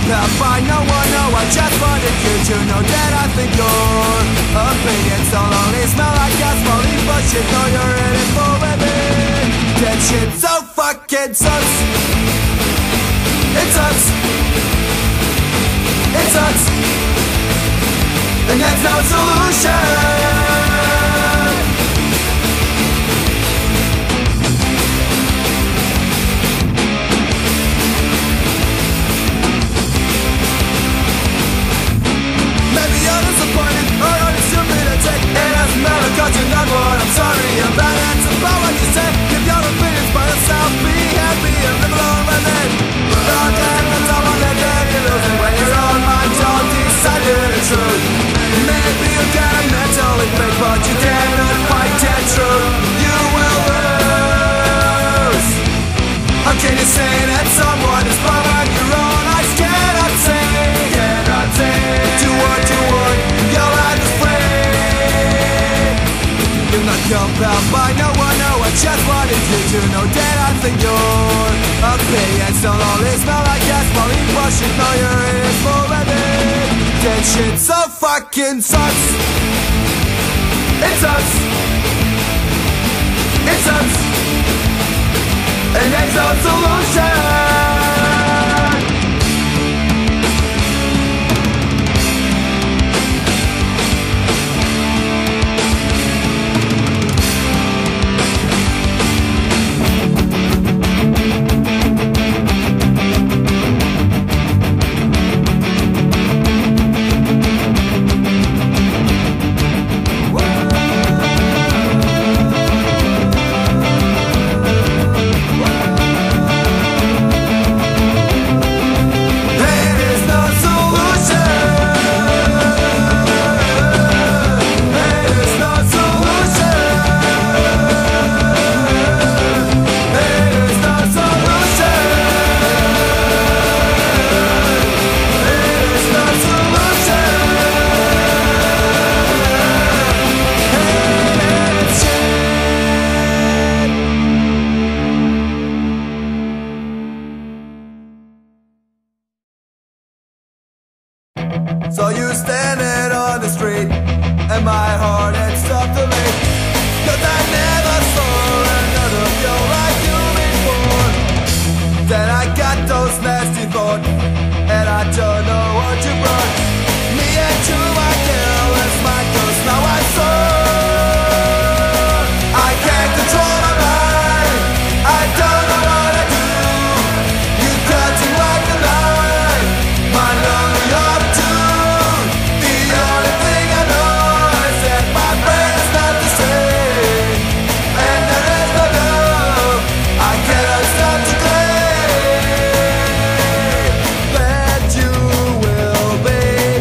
compelled by no one, no, I just wanted you to know that I think your opinions don't only smell like gasoline, but shit, know you're in it for living. That shit so fucking sucks. It sucks. It sucks. And there's no solution. Maybe you're disappointed or you're stupid to take. It doesn't matter cause you're not what I'm sorry about. It's about what you say. Give your opinions by yourself. Be happy and live alone with it. Don't have to talk on that day you're losing. When you're on my don't decide the truth. Maybe you got a mentally fake, but you cannot fight that truth. You will lose. How can you say that someone is wrong on your own eyes? Cannot say. Do what you want, your life is free. You're not compelled by no one, no, I just wanted you to know that I think your opinions don't always smell like gasoline, but you know you're in it for living. That shit so fucking sucks. It sucks. It sucks. And there's no solution. So you standing on the street, and my heart had stopped to beat. Cause I never saw another girl like you before. Then I got those nasty thoughts, and I don't know what you brought. Me and you are careless, my cause now I saw. I can't control my mind, I don't know what I do. You cutting like a knife, my lonely heart too. That you will be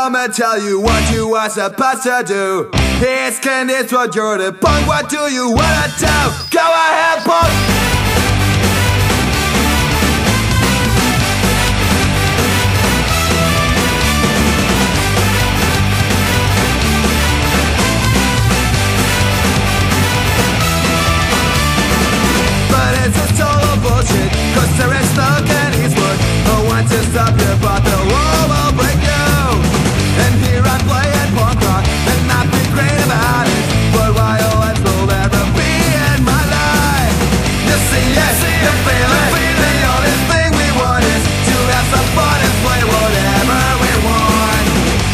come and tell you what you are supposed to do. His skin is what you're the punk. What do you wanna do? Go ahead, punk. It's a total bullshit, cause there is no Kenny's wood. No one to stop you, but the wall will break you. And here I'm playing punk rock, and not be great about it, but violence will never be in my life. You see it, you feel it, the only thing we want is to have some fun and play whatever we want.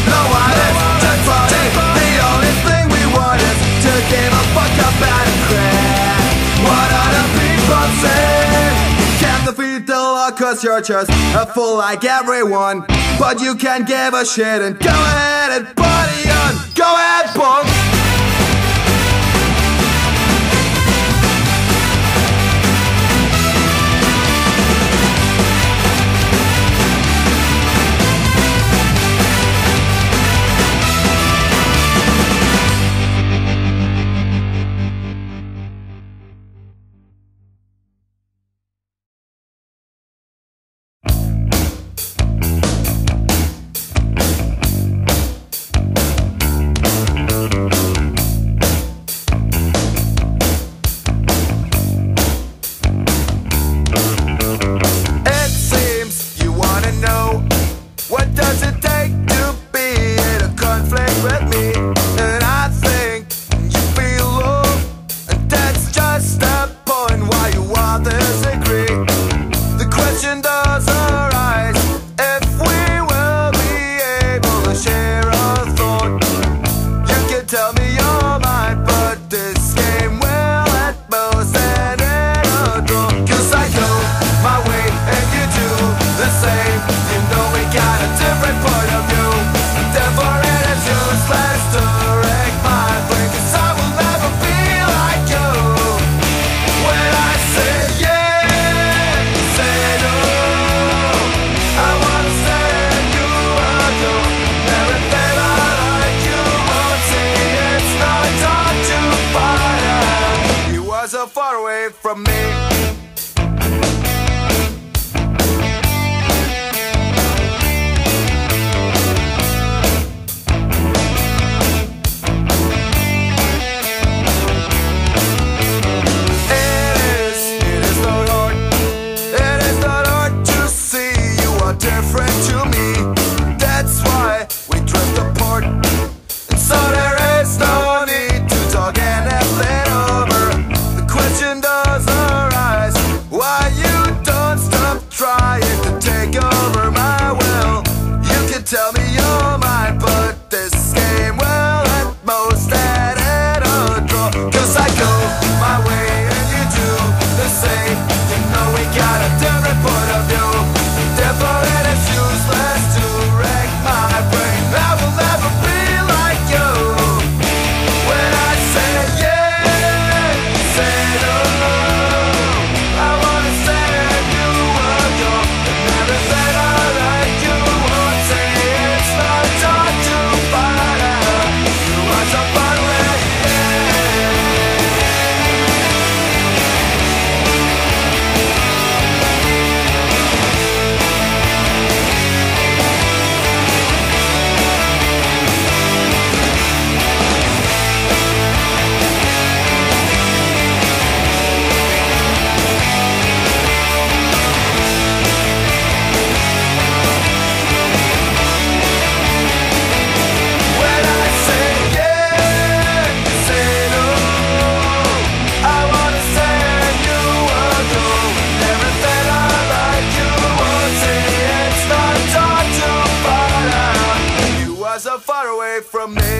No one is to party, the only thing we want is to give a fuck about it, crap. What other people say? Can't defeat the law cause you're just a fool like everyone. But you can't give a shit and go ahead and party on. Go ahead, punk. far away from me.